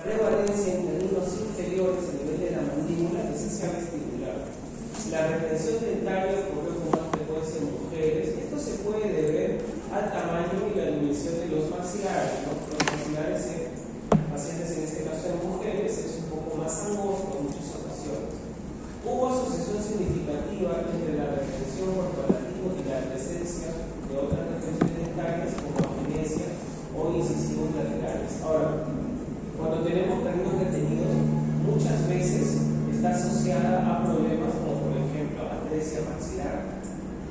prevalencia en términos inferiores a nivel de la mandíbula, esencia vestibular. La retención dentaria ocurre con más frecuencia en mujeres. Esto se puede deber al tamaño y la dimensión de los maxilares, ¿no? Los maxilares en pacientes, en este caso en mujeres, es un poco más angosto en muchas ocasiones. Hubo asociación significativa entre la retención por palatina y la presencia de otras retenciones dentarias como amnesia o incisivos laterales. Ahora, cuando tenemos caninos retenidos, muchas veces está asociada a problemas como por ejemplo atresia maxilar,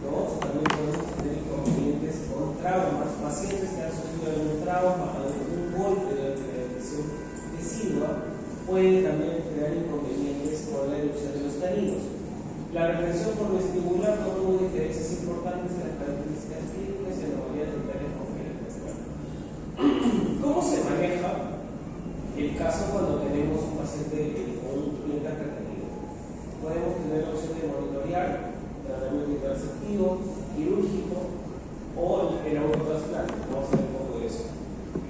¿no? También podemos tener inconvenientes con traumas, pacientes que han sufrido algún trauma, algún golpe de la lesión decidua, puede también crear inconvenientes con la erupción de los caninos. La retención por vestibular no tuvo diferencias importantes en las características clínicas y en la mayoría de detalles concretos. ¿Cómo se maneja el caso cuando tenemos un paciente con un cliente retenido? Podemos tener la opción de monitorear tratamiento interceptivo, quirúrgico o el autotrasplante. Vamos a ver un poco de eso.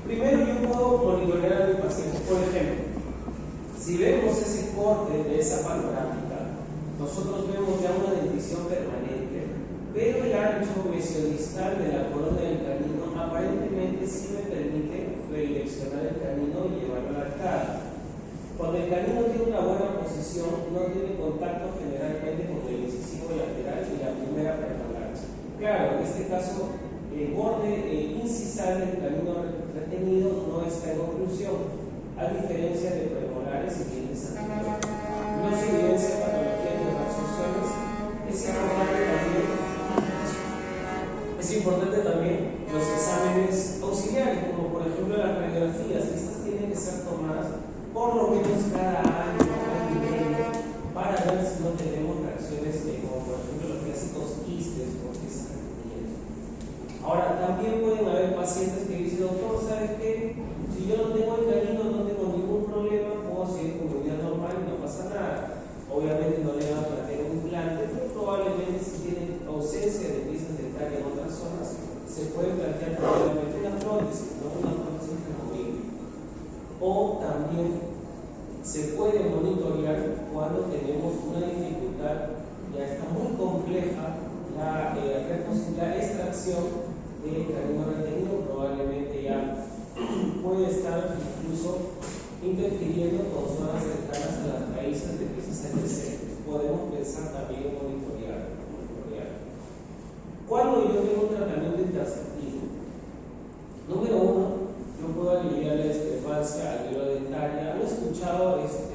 Primero, yo puedo monitorear a mi paciente. Por ejemplo, si vemos ese corte de esa panorámica, nosotros vemos ya una dentición permanente, pero el ancho mesiodistal de la corona del canino aparentemente sí me permite redireccionar el canino y llevarlo a la arcada. Cuando el canino tiene una buena posición, no tiene contacto generalmente con el incisivo lateral y la primera premolar. Claro, en este caso, el borde incisal del canino retenido no está en oclusión, a diferencia de premolares y dientes anteriores. No se evidencia patología de absorciones. Es importante también los exámenes auxiliares, como por ejemplo las radiografías. Estas tienen que ser tomadas por lo menos cada año y medio para ver si no tenemos reacciones como por ejemplo los clásicos quistes o quistes. Ahora, también pueden haber pacientes que dicen, doctor, ¿sabes qué? Si yo no tengo el canino, no tengo ningún problema, puedo seguir con mi vida normal y no pasa nada. Obviamente no le van a plantear un implante, pero probablemente si tienen ausencia de piezas dentarias en otras zonas, se puede plantear probablemente una prótesis, no una prótesis removible. O también se puede monitorear cuando tenemos una dificultad, ya está muy compleja la extracción del canino retenido, probablemente ya puede estar incluso interfiriendo con zonas cercanas a las raíces de piezas adjacentes. Podemos pensar también en monitorear. Cuando yo tengo un tratamiento interceptivo, número uno, yo puedo aliviar la discrepancia alveolo-dentaria. ¿Han escuchado análisis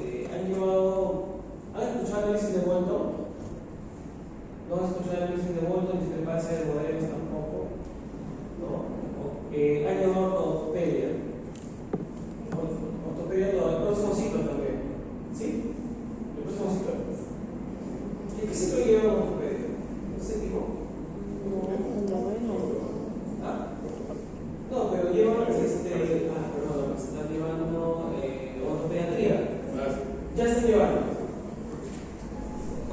de Bolton? ¿No han escuchado análisis de Bolton? Discrepancia de modelos tampoco. ¿No? Han llevado ortopedia. Ortopedia, el próximo ciclo también. ¿Sí? El próximo ciclo. ¿Qué ciclo lleva ortopedia? ¿El séptimo? ¿Ah? No, pero llevan perdón, están llevando ortopediatría. Ya están llevando.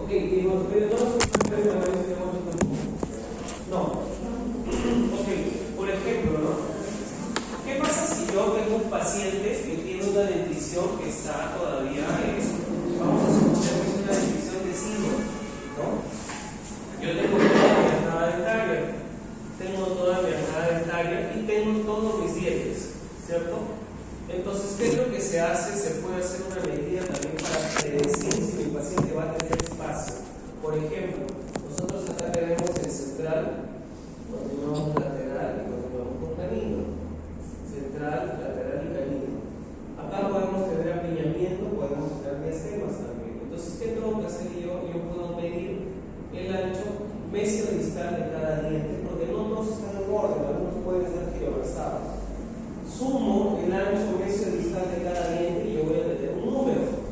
Ok, y ortopedia no. Ok, por ejemplo, ¿no? ¿Qué pasa si yo tengo un paciente que tiene una dentición que está todavía, vamos a suponer que es una dentición de siglo, ¿no? Yo tengo toda mi arcada dentaria, y tengo todos mis dientes, ¿cierto? Entonces, ¿qué es lo que se hace? Se puede hacer una medida también para predecir si mi paciente va a tener espacio. Por ejemplo, nosotros acá tenemos el central, continuamos lateral y continuamos con canino. Central, lateral y canino. Acá podemos tener apiñamiento, podemos tener diastemas también. Entonces, ¿qué tengo que hacer yo? Yo puedo medir el ancho mesiodistal de cada diente, porque no todos están en orden, algunos pueden estar giroversados. Sumo el ancho mesiodistal de cada diente y yo voy a tener un número.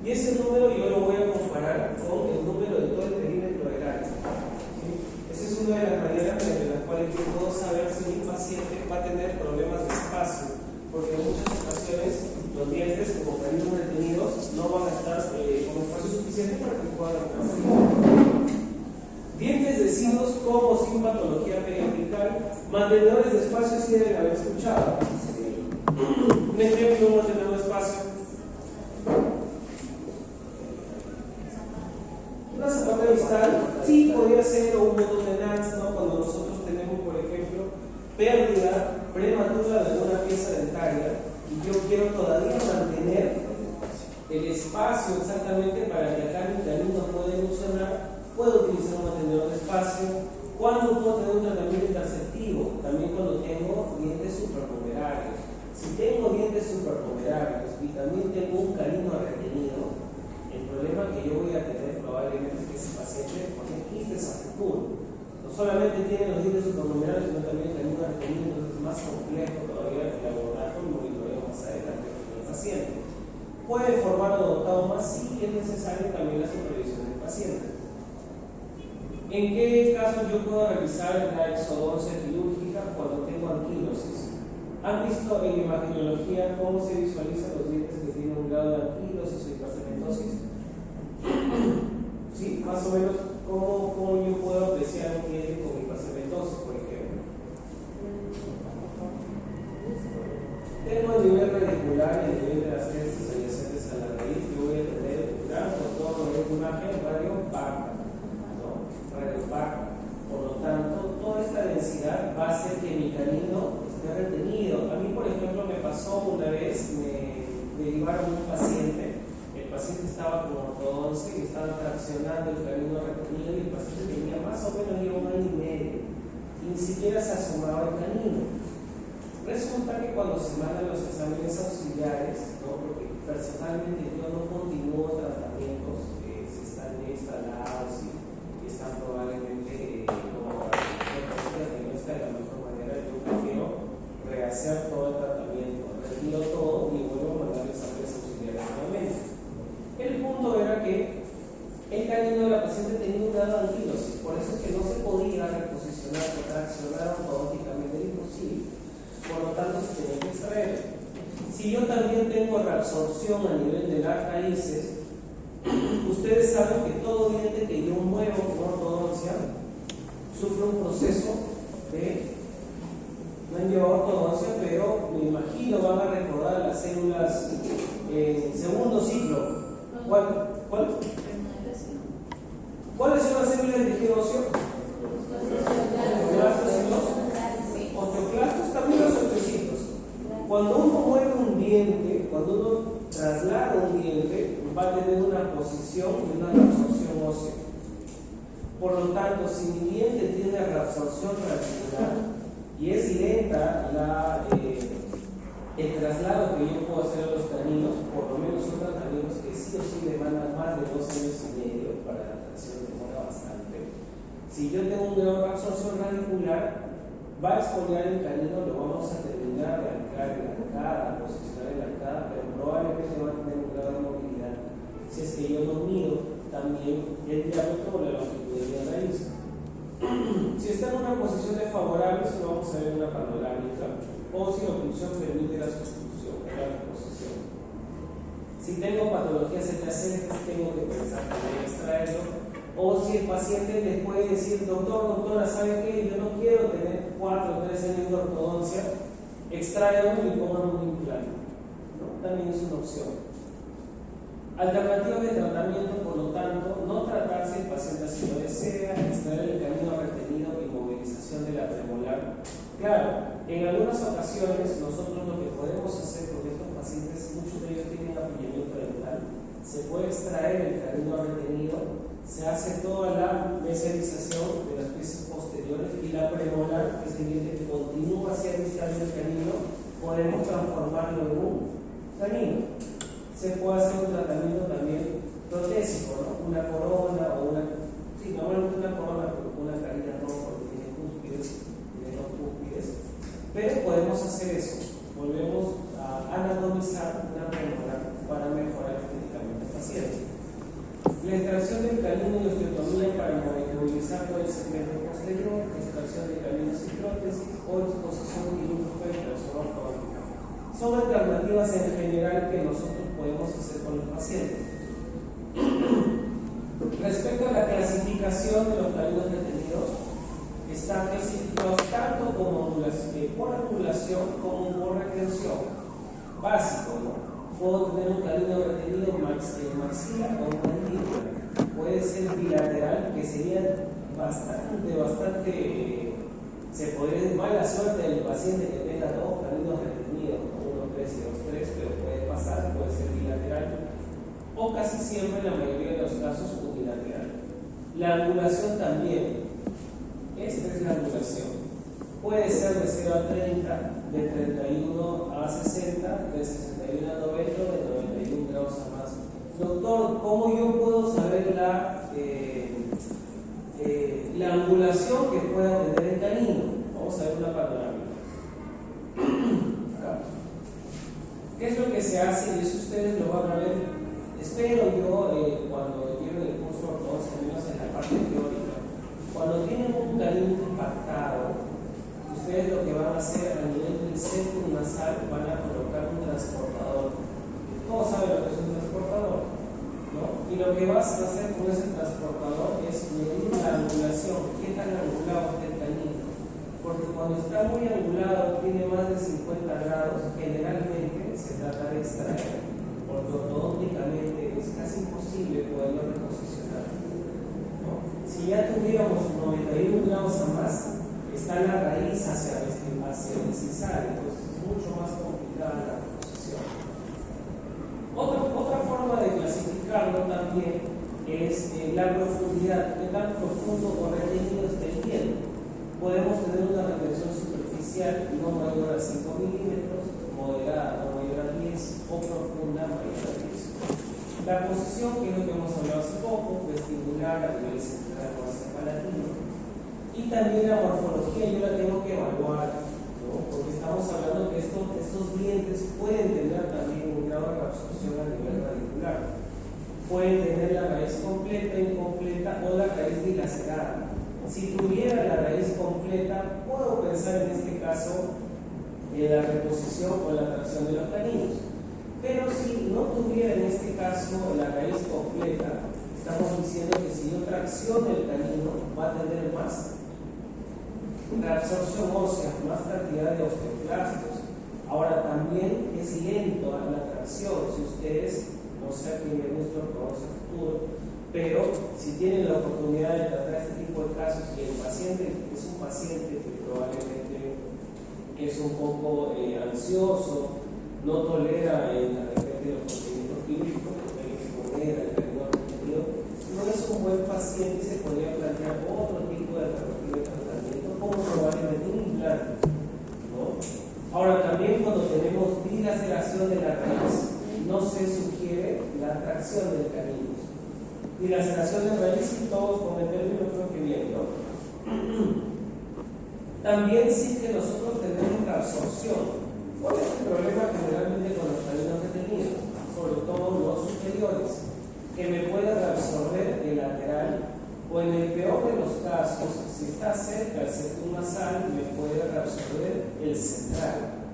Y ese número yo lo voy a comparar con el número de todo el perímetro del área. ¿Sí? Esa es una de las maneras mediante las cuales yo puedo saber si mi paciente va a tener problemas de espacio, porque en muchas ocasiones los dientes, como caninos retenidos, no van a estar con espacio suficiente para que puedan hacer. Dientes deciduos con o sin patología periapical, mantenedores de espacio sí deben haber escuchado. Un ejemplo de un mantenedor de espacio puede ser un botón de Nance, ¿no? Cuando nosotros tenemos, por ejemplo, pérdida prematura de alguna pieza dentaria y yo quiero todavía mantener el espacio exactamente para que acá mi canino pueda evolucionar, puedo utilizar un mantenedor de espacio. ¿Cuándo puedo tener un tratamiento interceptivo? También cuando tengo dientes suprapomerarios. Si tengo dientes suprapomerarios y también tengo un canino retenido, el problema que yo voy a tener probablemente es que ese paciente tiene quistes a futuro. No solamente tiene los dientes suprapomerarios, sino también el canino retenido, entonces es más complejo todavía el abordaje y monitoreo más adelante con el paciente. ¿Puede formar adoptado más? Sí, es necesario también la supervisión del paciente. ¿En qué casos yo puedo realizar la exodoncia quirúrgica cuando tengo anquilosis? ¿Han visto en imagenología cómo se visualizan los dientes que tienen un grado de anquilosis o hipercementosis? ¿Sí? Más o menos, ¿cómo yo puedo apreciar un diente con hipercementosis, por ejemplo? Tengo el nivel radicular y el nivel de las heces adyacentes a la raíz. Yo voy a tener un gran contorno de imagen radiopaca. Por lo tanto, toda esta densidad va a hacer que mi canino esté retenido. A mí, por ejemplo, me pasó una vez, me derivaron un paciente, el paciente estaba con ortodoncia y estaba traccionando el canino retenido y el paciente tenía más o menos ya 1 año y medio y ni siquiera se asomaba el canino. Resulta que cuando se mandan los exámenes auxiliares, ¿no? Porque personalmente yo no continúo tratamientos si están instalados y están probablemente como que no está de la mejor manera, yo prefiero rehacer todo el tratamiento, retiro todo y vuelvo a mandar exámenes auxiliares nuevamente. El punto era que el canino de la paciente tenía un grado de anquilosis, por eso es que no se podía reposicionar o traccionar ortodónticamente, era imposible, por lo tanto se tenía que extraer. Si yo también tengo reabsorción a nivel de las raíces, ustedes saben que todo diente que yo muevo con ortodoncia sufre un proceso de, no han llevado ortodoncia, pero me imagino van a recordar las células en segundo ciclo. ¿Cuáles son las células de tejido óseo? Osteoclastos, también los osteocitos. Cuando uno mueve un diente, cuando uno traslada un diente, va a tener una posición y una reabsorción ósea. Por lo tanto, si mi diente tiene reabsorción radicular y es lenta el traslado que yo puedo hacer a los caninos, por lo menos son tratamientos que sí o sí demandan más de 2 años y medio, para la tracción demora bastante. Si yo tengo un grado de reabsorción radicular, va a expoliar el canino, lo vamos a terminar de anclar en la arcada, posicionar en la arcada, pero probablemente va a tener un grado de movilidad si es que yo no mido también el diámetro o la longitud de la raíz. Si está en una posición desfavorable, eso vamos a ver en una panorámica, o si la oclusión permite la sustitución, la reposición. Si tengo patologías adyacentes, tengo que pensar en extraerlo. O si el paciente les puede decir, doctora, ¿sabe qué? Yo no quiero tener 4 o 3 años de ortodoncia, extráiganlo y pongan un implante, ¿no? También es una opción. Alternativas de tratamiento, por lo tanto, no tratar si el paciente así lo desea, extraer el canino retenido y movilización de la premolar. Claro, en algunas ocasiones nosotros lo que podemos hacer con estos pacientes, muchos de ellos tienen apillamiento dental, se puede extraer el canino retenido, se hace toda la mesialización de las piezas posteriores y la premolar, que es el diente que continúa hacia el distal del canino, podemos transformarlo en un canino. Se puede hacer un tratamiento también protésico, ¿no? Una corona o normalmente una corona con una carita no, porque tiene cúspides, tiene 2 cúspides, pero podemos hacer eso, volvemos a anatomizar una premolar para mejorar estéticamente el paciente. La extracción del canino y osteotomía para movilizar todo el segmento posterior, extracción de caninos y prótesis o exposición quirúrgica y persona ortodóntica. Son alternativas en general que nosotros podemos hacer con los pacientes. Respecto a la clasificación de los caninos retenidos, están clasificados tanto como por angulación como por retención. Básico, ¿no? Puedo tener un canino retenido en maxila o mandíbula. Puede ser bilateral, que sería bastante, se podría decir, mala suerte del paciente que tenga dos caninos retenidos, uno 3 y 2 3, pero puede pasar, puede ser bilateral, o casi siempre, en la mayoría de los casos, unilateral. La angulación también, esta es la angulación, puede ser de 0 a 30, de 31 a 60, de 61 a 90, de 91 grados a más. Doctor, ¿cómo yo puedo saber la angulación que pueda tener el canino? Vamos a ver una panorámica. ¿Qué es lo que se hace? Y eso ustedes lo van a ver, espero yo, cuando lleven el curso de ortodoncia, al menos en la parte teórica. Cuando tienen un canino impactado, ustedes lo que van a hacer a nivel del septum nasal, van a colocar un transportador. Todos saben lo que es un transportador, ¿no? Y lo que vas a hacer con ese transportador es medir la angulación, qué tan angulado está el canino. Porque cuando está muy angulado, tiene más de 50 grados, generalmente se trata de extraer, porque ortodónticamente es casi imposible poderlo reposicionar, ¿no? Si ya tuviéramos 91 grados a más, está la raíz hacia el incisal, entonces es mucho más complicada la reposición. Otra forma de clasificarlo también es la profundidad, qué tan profundo o retenido está el hielo. Podemos tener una retención superficial no mayor a 5 milímetros, moderada no mayor a 10 o profunda mayor a 10. La posición, que es lo que hemos hablado hace poco, vestibular a nivel central o hacia palatino. Y también la morfología yo la tengo que evaluar, ¿no? Porque estamos hablando que estos dientes pueden tener también un grado de absorción a nivel radicular. Pueden tener la raíz completa, incompleta o la raíz dilacerada. Si tuviera la raíz completa, puedo pensar en este caso en la reposición o la tracción de los caninos. Pero si no tuviera en este caso la raíz completa, estamos diciendo que si yo tracciono el canino, va a tener más reabsorción ósea, más cantidad de osteoclastos. Ahora también es lento a la tracción. Si ustedes, no sé a quién le gusta ortodoncia futuro, pero si tienen la oportunidad de tratar este tipo de casos y el paciente es un paciente que probablemente es un poco ansioso, no tolera de repente los procedimientos químicos, tiene que poner al canino retenido, no es un buen paciente y se podría plantear otro tipo de alternativa de tratamiento, como probablemente un implante, ¿no? Ahora también cuando tenemos dilaceración de la raíz, no se sugiere la tracción del canino. Dilaceración de raíz y todos con el término creo que bien, ¿no? También sí que nosotros tenemos la absorción. ¿Cuál es el problema generalmente con los caninos retenidos? Sobre todo los superiores, que me puede reabsorber el lateral, o en el peor de los casos, si está cerca el septum nasal, me puede reabsorber el central,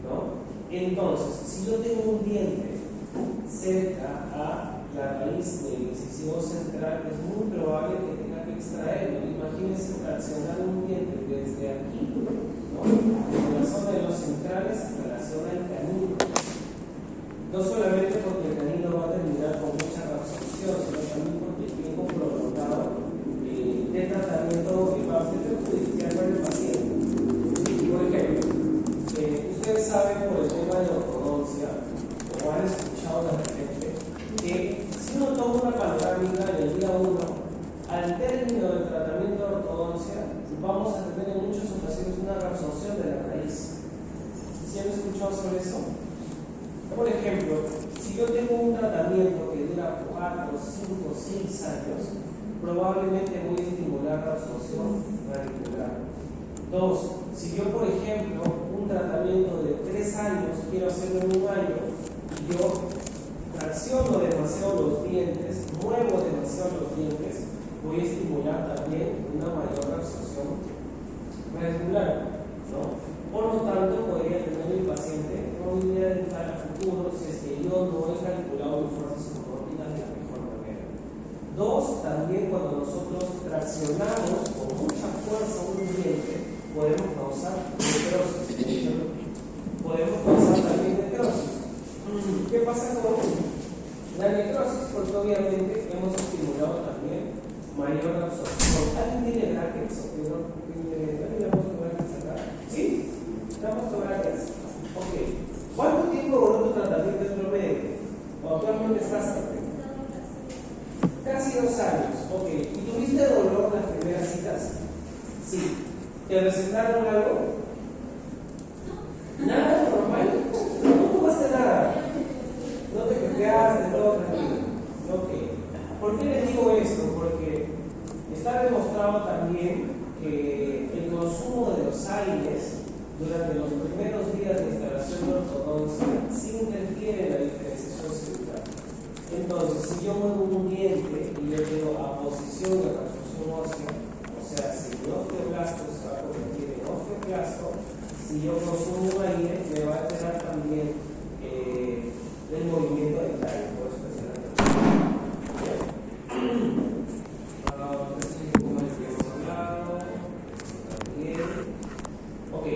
¿no? Entonces, si yo tengo un diente cerca a la raíz del incisivo central, es muy probable que tenga que extraerlo. Imagínense traccionar un diente desde aquí, ¿no? Desde la zona de los centrales hasta la zona del canino. No solamente porque el canino va a terminar con mucha reabsorción, sino también porque el tiempo prolongado de tratamiento va a ser perjudicial para el paciente. Por ejemplo, ustedes saben por el tema de ortodoncia, o han escuchado de repente, que si uno toma una panorámica en el día 1, al término del tratamiento de ortodoncia, vamos a tener en muchas ocasiones una reabsorción de la raíz. ¿Sí han escuchado sobre eso? Por ejemplo, si yo tengo un tratamiento que dura 4, 5, 6 años, probablemente voy a estimular la absorción radicular. 2. Si yo, por ejemplo, un tratamiento de 3 años quiero hacerlo en un año y yo tracciono demasiado los dientes, muevo demasiado los dientes, voy a estimular también una mayor absorción radicular, ¿no? Por lo tanto, podría tener el paciente probabilidad de estar a futuro si es que yo no he calculado mis fuerzas ortodónticas de la mejor manera. 2. También cuando nosotros traccionamos con mucha fuerza un diente, podemos causar necrosis. Podemos causar también necrosis. ¿Qué pasa con la necrosis? Porque obviamente hemos estimulado también mayor absorción. ¿Alguien tiene brackets o que no? ¿Alguien le ha puesto brackets acá? ¿Sí? ¿Le ha puesto brackets? Ok. ¿Cuánto tiempo duró tu tratamiento en promedio? ¿O actualmente estás tratando? Casi 2 años. Ok. ¿Y tuviste dolor en las primeras citas? Sí. ¿Te recetaron algo? ¿Nada normal? No tomaste nada. No te quedaste, todo tranquilo. Ok. ¿Por qué les digo esto? Porque está demostrado también que el consumo de los aires durante los primeros días de instalación de ortodoncia sí interfiere en la diferenciación celular. Entonces, si yo muevo un diente y yo tengo aposición de reabsorción ósea, o sea, si mi osteoblasto se va a convertir en osteoclasto, si yo consumo aire, me va a alterar también el movimiento dental. Por eso es ok,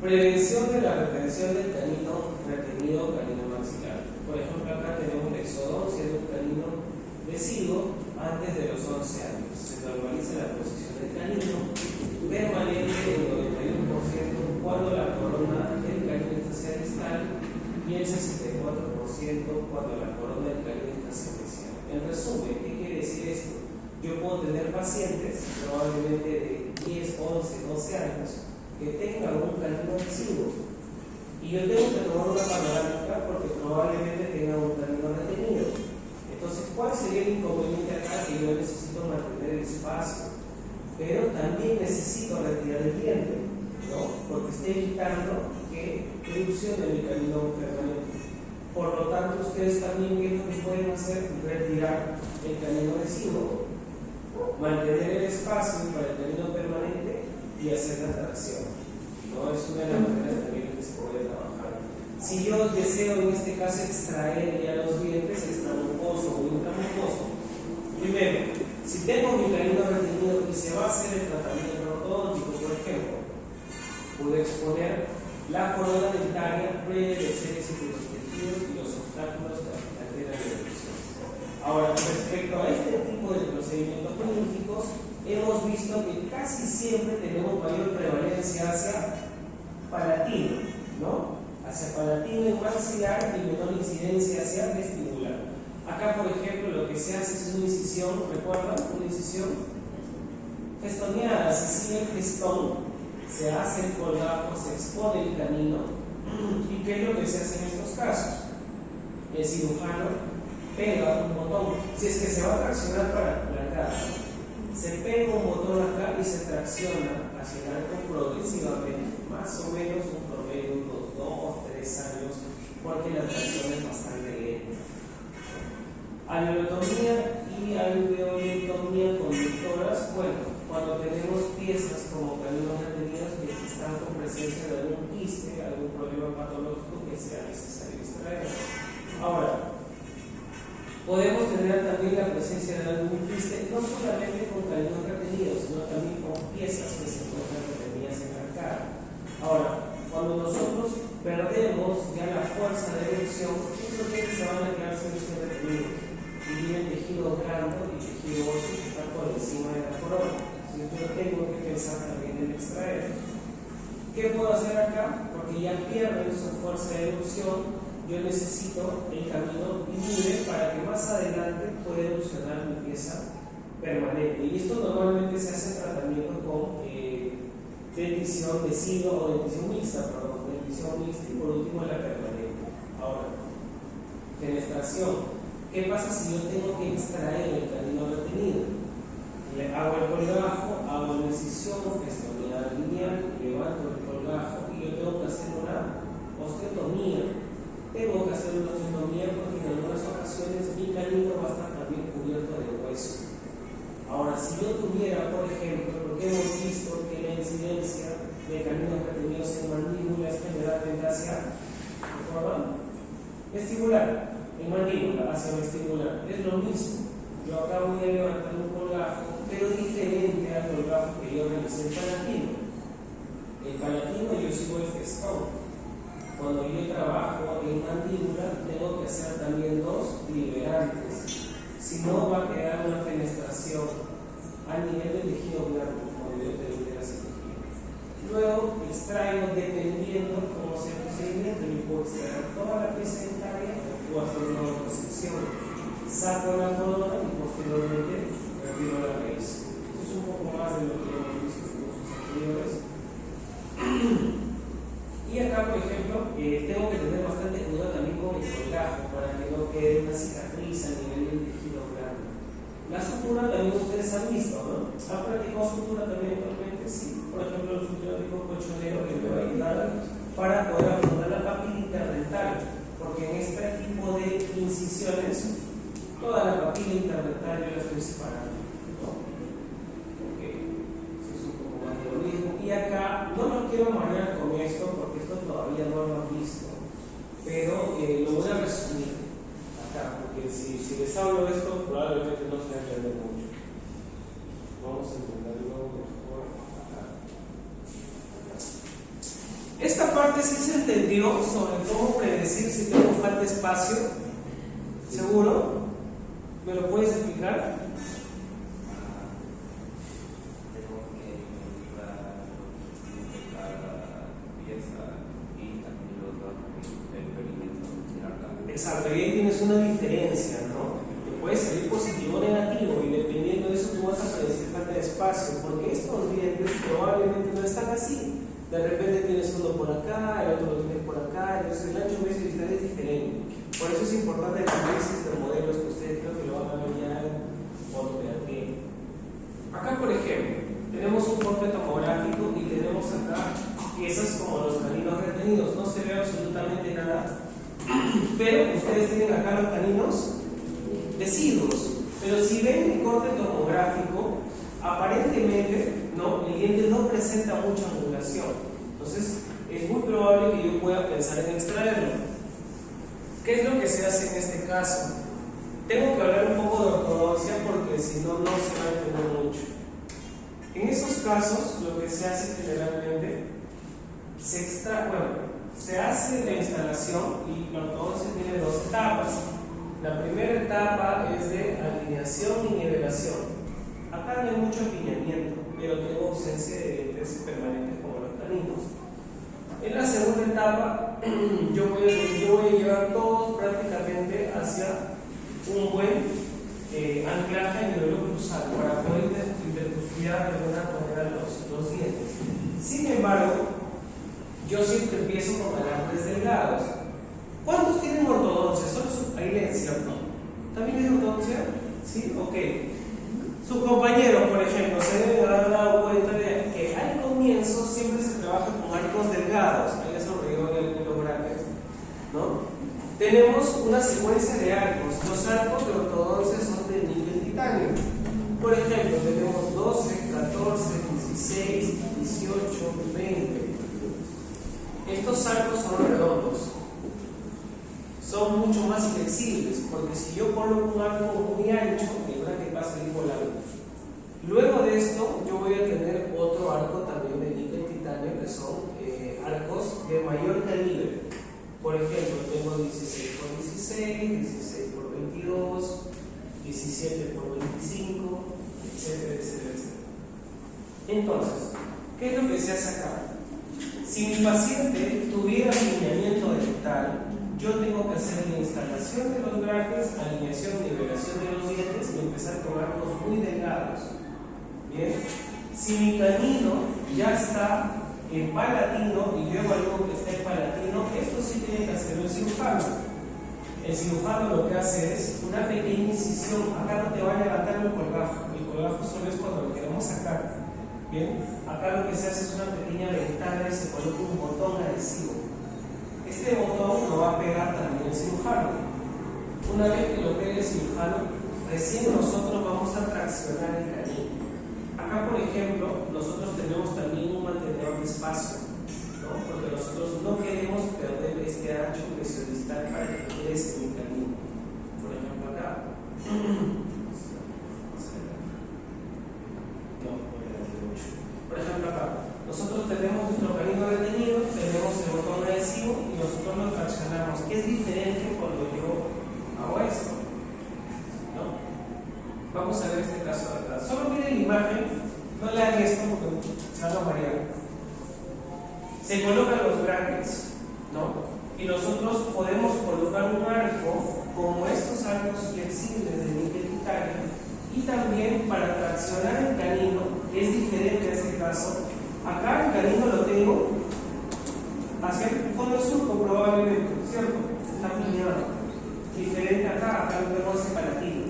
prevención de la retención del canino retenido canino-maxilar. Por ejemplo, acá tenemos la exodoncia de un canino deciduo antes de los 11 años. Se normaliza la posición del canino permanente en 91% cuando la corona del canino está hacia distal y el 64% cuando la corona del canino está hacia mesial. En resumen, ¿qué quiere decir esto? Yo puedo tener pacientes, probablemente de 10, 11, 12 años, que tengan un canino residuo. Y yo tengo que tomar una panorámica porque probablemente tengan un canino retenido. Entonces, ¿cuál sería el inconveniente acá? Que yo necesito mantener el espacio, pero también necesito retirar el diente, ¿no? Porque estoy evitando que erupcione mi canino permanente. Por lo tanto, ustedes también, ¿qué es lo que pueden hacer? Retirar el canino residuo, mantener el espacio para el canino permanente y hacer la tracción, ¿no? Es una de las maneras también que se puede trabajar. Si yo deseo en este caso extraer ya los dientes extramucoso o intramucoso, primero, si tengo mi canino retenido y se va a hacer el tratamiento ortodóntico, por ejemplo, puedo exponer la corona dentaria previa de series de los tejidos y los obstáculos que alteran la evolución. Ahora, respecto a este tipo de procedimientos quirúrgicos, hemos visto que casi siempre tenemos mayor prevalencia hacia palatino, ¿no? Hacia palatino y maxilar y menor incidencia hacia vestibular. Acá, por ejemplo, lo que se hace es una incisión, ¿recuerdan? Una incisión festoneada, se sigue el festón, se hace el colgajo, se expone el canino. ¿Y qué es lo que se hace en estos casos? El cirujano pega un botón, si es que se va a traccionar para la cara, se pega un botón acá y se tracciona hacia el arco progresivamente, más o menos un promedio de unos 2-3 años, porque la tracción es bastante lenta. Alveotomía y alveolectomía conductoras, bueno, cuando tenemos piezas como caninos retenidos que están con presencia de algún quiste, algún problema patológico que sea necesario extraer. Ahora, podemos tener también la presencia de algún quiste, no solamente con caninos retenidos, sino también con piezas que se encuentran retenidas en la cara. Ahora, cuando nosotros perdemos ya la fuerza de erección, estos dientes se van a quedar sin ser retenidos y tienen tejido blando y tejido óseo que está por encima de la corona. Entonces yo tengo que pensar también en extraerlos. ¿Qué puedo hacer acá? Porque ya pierden su fuerza de erupción, yo necesito el camino libre para que más adelante pueda erupcionar mi pieza permanente. Y esto normalmente se hace en tratamiento con dentición de silo o dentición mixta, dentición mixta y por último la permanente. Ahora, fenestración. ¿Qué pasa si yo tengo que extraer el canino retenido? Le hago el colgajo, hago una incisión festoneada lineal, levanto el colgajo y yo tengo que hacer una osteotomía. Tengo que hacer una osteotomía porque en algunas ocasiones mi canino va a estar también cubierto de hueso. Ahora, si yo tuviera, por ejemplo, porque hemos visto que la incidencia de caninos retenidos en mandíbula es generalmente hacia vestibular. En mandíbula, hacia vestibular, es lo mismo. Yo acá voy a levantar un colgajo, pero diferente al colgajo que yo realicé en palatino. En palatino yo sigo el festón. Cuando yo trabajo en mandíbula, tengo que hacer también 2 liberantes. Si no, va a quedar una fenestración a nivel del tejido blando, cuando yo termine la cirugía. Luego extraigo, dependiendo cómo sea el procedimiento, yo puedo extraer toda la pieza dentaria o hacer una reconstrucción. Saco la corona y posteriormente retiro la raíz. Esto es un poco más de lo que hemos visto en los anteriores. Y acá, por ejemplo, tengo que tener bastante cuidado también con el colgajo para que no quede una cicatriz a nivel del tejido blando. La sutura también ustedes han visto, ¿no? ¿Han practicado sutura también actualmente? Sí. Por ejemplo, el sutura tipo colchonero que me va a ayudar para poder afrontar la papila interdental, porque en este tipo de incisiones toda la papila interdental yo la estoy separando, ¿no? Ok, eso es un poco más de lo mismo. Y acá no lo quiero marear con esto porque esto todavía no lo han visto, pero lo voy a resumir acá, porque si les hablo de esto probablemente no se va a entender mucho. Vamos a entenderlo mejor acá. Esta parte sí se entendió sobre cómo predecir si tengo falta de espacio. ¿Seguro? ¿Me lo puedes explicar? Tengo que medir cada pieza y también el perímetro de la cámara. Exacto, y ahí tienes una diferencia, ¿no? Te puede salir positivo o negativo y dependiendo de eso tú vas a predecir falta de espacio, porque estos dientes probablemente no están así. De repente tienes uno por acá, el otro lo tienes por acá, entonces el ancho medio distal es diferente. Por eso es importante el análisis de modelos que ustedes creo que lo van a ver ya en ortografía. Acá, por ejemplo, tenemos un corte tomográfico y tenemos acá piezas como los caninos retenidos. No se ve absolutamente nada, pero ustedes tienen acá los caninos deciduos. Pero si ven el corte tomográfico, aparentemente no, el diente no presenta mucha angulación. Entonces, es muy probable que yo pueda pensar en extraerlo. ¿Qué es lo que se hace en este caso? Tengo que hablar un poco de ortodoncia porque si no, no se va a entender mucho. En esos casos, lo que se hace generalmente, se hace la instalación y la ortodoncia tiene dos etapas. La primera etapa es de alineación y nivelación. Acá no hay mucho alineamiento, pero tengo ausencia de dientes permanentes como los caninos. En la segunda etapa, yo voy a llevar todos prácticamente hacia un buen anclaje en el nivel cruzal para poder intercambiar de alguna manera los dientes. Sin embargo, yo siempre empiezo con alambres delgados. ¿Cuántos tienen ortodoncia? Solo ahí ¿cierto? ¿También tienen ortodoncia? ¿Sí? Ok. Sus compañeros, por ejemplo, se deben haber dado cuenta de que al comienzo siempre se trabaja con arcos delgados. Ahí les olvidó en los brackets, ¿no? Tenemos una secuencia de arcos. Los arcos de ortodoncia son de níquel titanio. Por ejemplo, tenemos 12, 14, 16, 18, 20. Estos arcos son redondos. Son mucho más flexibles, porque si yo coloco un arco muy ancho, el bracket va a salir volando. Luego de esto, yo voy a tener otro arco también de níquel titanio, que son arcos de mayor calibre. Por ejemplo, tengo 16 por 16, 16 por 22, 17 por 25, etcétera, etcétera, etcétera. Entonces, ¿qué es lo que se hace acá? Si mi paciente tuviera alineamiento dental, yo tengo que hacer la instalación de los brackets, alineación y nivelación de los dientes y empezar con arcos muy delgados. Bien, si mi canino ya está en palatino y yo evalúo que está en palatino, esto sí tiene que hacerlo el cirujano. El cirujano lo que hace es una pequeña incisión. Acá no te va a levantar el colgajo solo es cuando lo queremos sacar. Bien, acá lo que se hace es una pequeña ventana y se coloca un botón adhesivo. Este botón lo va a pegar también el cirujano. Una vez que lo pegue el cirujano, recién nosotros vamos a traccionar el canino. Acá, por ejemplo, nosotros tenemos también un mantenedor de espacio, ¿no? Porque nosotros no queremos perder este ancho mesiodistal para que crezca el canino. Por ejemplo, acá. Por ejemplo, acá. Nosotros tenemos nuestro canino detenido, tenemos el botón adhesivo y nosotros lo traccionamos, que es diferente cuando yo hago esto, ¿no? Vamos a ver este caso de acá. Solo miren la imagen. No le hagan esto porque se van a marear. Se colocan los brackets, ¿no? Y nosotros podemos colocar un arco como estos arcos flexibles de níquel titanio, y también para traccionar el canino es diferente en este caso. Acá el canino lo tengo hacia el fondo surco probablemente, ¿cierto? Está alineado. Diferente acá lo tengo separativo.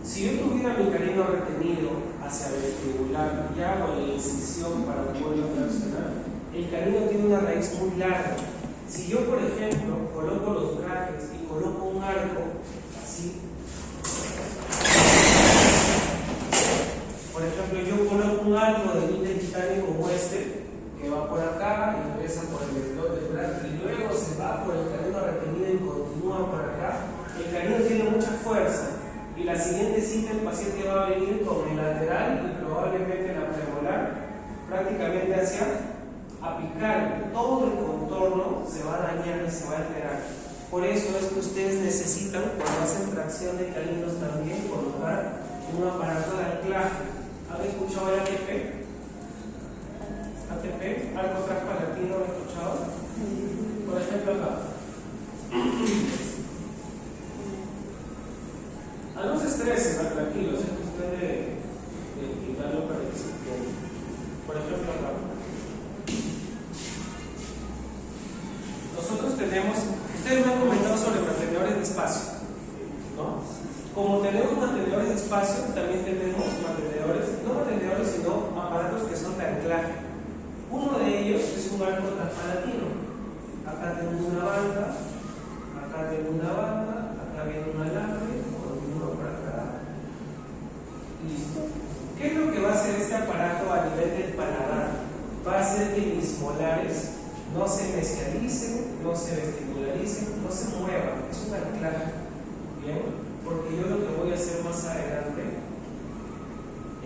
Si yo tuviera mi canino retenido hacia el vestibular y hago la incisión para poderlo traccionar, el canino tiene una raíz muy larga. Si yo, por ejemplo, coloco los brackets y coloco un arco así, por ejemplo, yo coloco un arco de níquel titanio como este, que va por acá y empieza por el slot del bracket y luego se va por el canino retenido y continúa por acá, el canino tiene mucha fuerza y la siguiente cita el paciente va a venir con el lateral y probablemente la premolar prácticamente hacia apical. Todo el contorno se va a dañar y se va a alterar. Por eso es que ustedes necesitan, cuando hacen tracción de caninos, también colocar un aparato de anclaje. ¿Han escuchado el ATP? ATP, algo transpalatino, ¿han escuchado? Por ejemplo acá. No se estresen, tranquilos, es cuestión de quitarlo para que se entienda. Por ejemplo acá. Nosotros tenemos, ustedes me han comentado sobre mantenedores de espacio, ¿no? Como tenemos mantenedores de espacio, también tenemos mantenedores, no mantenedores, sino aparatos que son de anclaje. Uno de ellos es un arco transpalatino. Acá tengo una banda, acá tengo una banda, acá viene un alambre, continúo por acá. Listo. ¿Qué es lo que va a hacer este aparato a nivel del paladar? Va a hacer que mis molares no se mesialicen, no se vestibularicen, no se muevan. Es un anclaje. Bien, porque yo lo que voy a hacer más adelante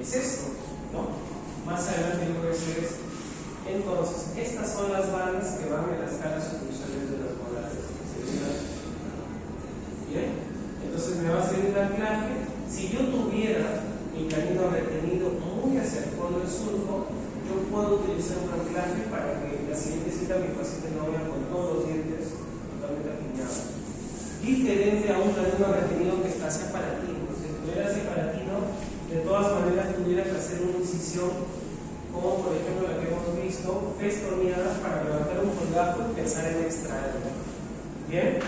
es esto, ¿no? Más adelante yo voy a hacer esto. Entonces, estas son las bandas que van en las caras oclusales de las molares. Bien, entonces me va a hacer un anclaje. Si yo tuviera mi canino retenido muy hacia el fondo del surco, yo puedo utilizar un anclaje para que la siguiente cita mi paciente no vaya con todos los dientes totalmente apiñados. Diferente a un canino retenido que está separatino. Si estuviera separatino, de todas maneras tuviera que hacer una incisión, como por ejemplo la que hemos visto, festoneada para levantar un colgajo y pensar en extraerlo. Bien.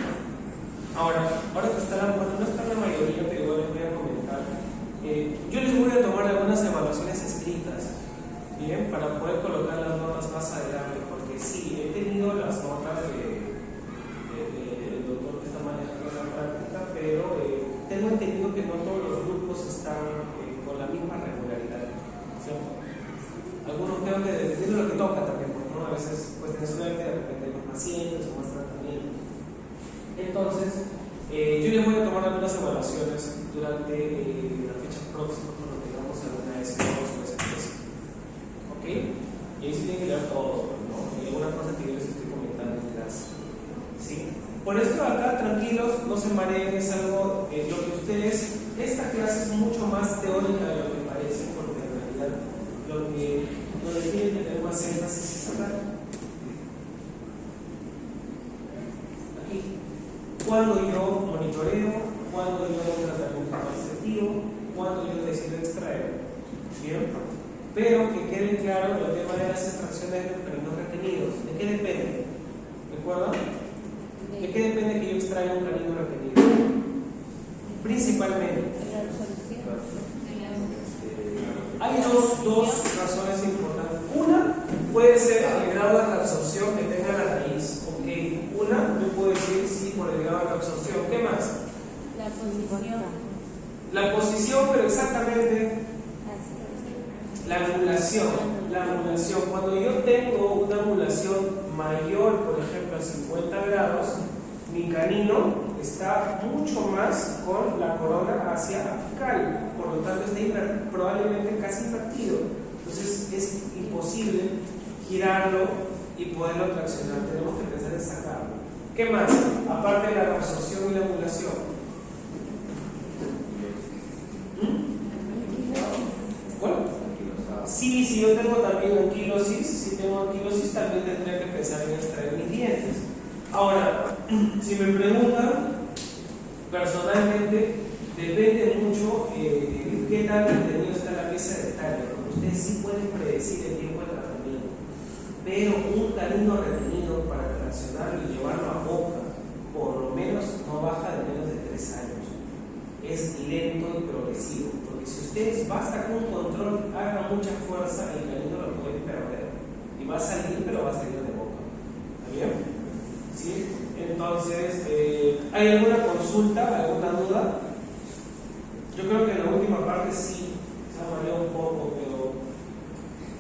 Ahora que está no está la mayoría, pero igual les voy a comentar. Yo les voy a tomar algunas evaluaciones escritas, bien, para poder colocar las notas más adelante, porque sí, he tenido las notas del doctor que está manejando la práctica, pero tengo entendido que no todos los grupos están con la misma regularidad, ¿cierto? Algunos creo que dependiendo de lo que toca también, porque ¿no? A veces pues tener suerte, de repente hay más pacientes o más tratamientos. Entonces, yo les voy a tomar algunas evaluaciones durante la fecha próxima, cuando tengamos alguna S2 o S3. ¿Ok? Y ahí sí tienen que dar todo, ¿no? Y alguna cosa que yo les estoy comentando en clase. ¿Sí? Por esto acá, tranquilos, no se mareen, es algo, lo que ustedes, esta clase es mucho más teórica de lo que parece, porque en realidad donde tienen que tener más énfasis es acá. Aquí. Cuando yo monitoreo, cuando yo doy un tratamiento receptivo, cuando yo decido extraer. ¿Bien? Pero que quede claro el tema de las extracciones de caninos retenidos. ¿De qué depende? ¿Recuerdan? ¿De qué depende que yo extraiga un canino retenido? Principalmente. Hay dos razones importantes. Una puede ser el grado de reabsorción que tenga la raíz. Okay. Una, yo puedo decir sí por el grado de reabsorción. ¿Qué más? La posición. La posición, pero exactamente la angulación. La angulación. Cuando yo tengo una angulación mayor, por ejemplo, a 50 grados, mi canino está mucho más con la corona hacia apical, por lo tanto está probablemente casi invertido. Entonces es imposible girarlo y poderlo traccionar. Tenemos que pensar en sacarlo. ¿Qué más? Aparte de la absorción y la angulación. ¿Cuál? si yo tengo también anquilosis, también tendría que pensar en extraer mis dientes. Ahora, si me preguntan, personalmente, depende mucho qué tan detenido está la pieza dental. Ustedes sí pueden predecir el tiempo de tratamiento, pero un canino retenido para traccionarlo y llevarlo a boca, por lo menos no baja de menos de 3 años. Es lento y progresivo, porque si ustedes basta con un control, hagan mucha fuerza, el canino lo pueden perder y va a salir, pero va a salir de boca. ¿Está bien? ¿Sí? Entonces, ¿hay alguna consulta, alguna duda? Yo creo que en la última parte sí se ha variado un poco, pero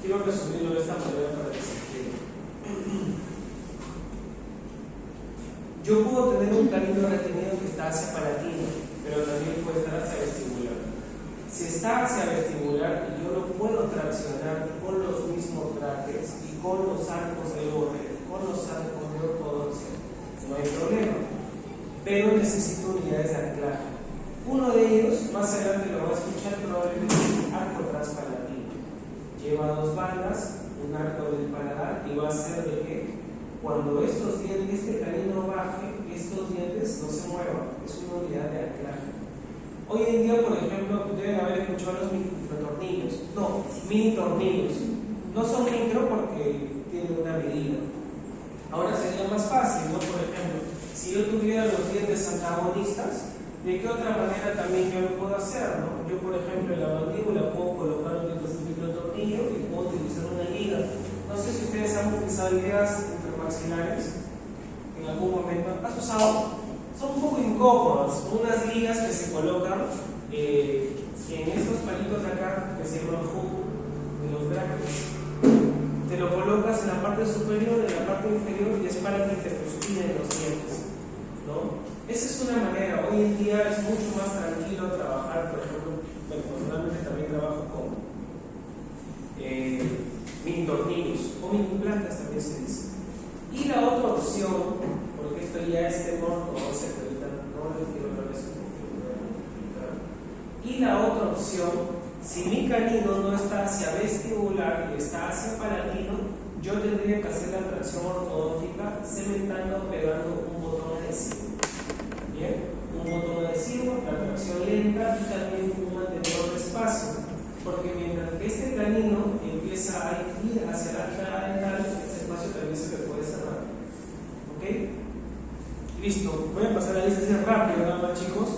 quiero resumirlo de esta manera para que se entienda. Yo puedo tener un canino retenido que está hacia palatino, pero también puede estar hacia vestibular. Si está hacia vestibular y yo lo puedo traccionar con los mismos brackets y con los arcos de borde, con los arcos de ortodoncia, no hay problema, pero necesito unidades de anclaje. Uno de ellos, más adelante lo va a escuchar, probablemente es un arco transpalatino. Lleva 2 bandas, un arco del paladar, y va a ser de que cuando estos dientes, este canino baje, estos dientes no se muevan. Es una unidad de anclaje. Hoy en día, por ejemplo, deben haber escuchado los microtornillos. No, mini tornillos. No son micro porque tienen una medida. Ahora sería más fácil, ¿no? Por ejemplo, si yo tuviera los dientes antagonistas, ¿de qué otra manera también yo lo puedo hacer, ¿no? Yo, por ejemplo, en la mandíbula puedo colocar un microtornillo y puedo utilizar una liga. No sé si ustedes han utilizado ligas intermaxilares en algún momento. ¿Has usado? Son un poco incómodas, unas ligas que se colocan en estos palitos de acá, que se llaman hook, de los brackets. Te lo colocas en la parte superior, en la parte inferior, y es para que te fustigen los dientes, ¿no? Esa es una manera. Hoy en día es mucho más tranquilo trabajar, por ejemplo, bueno, personalmente también trabajo con mini tornillos o mini implantes también se dice. Y la otra opción, porque esto ya es temor, como se ahorita, no les quiero hablar de eso porque lo voy a explicar. Y la otra opción, si mi canino no está hacia vestibular y está hacia palatino, yo tendría que hacer la tracción ortodóntica cementando, pegando un botón adhesivo. Bien, un botón adhesivo, la tracción lenta y también un mantenedor de espacio, porque mientras que este canino empieza a ir hacia la entrada dental, este espacio también se le puede cerrar. ¿Ok? Listo, voy a pasar a la lista así rápido, nada más, chicos.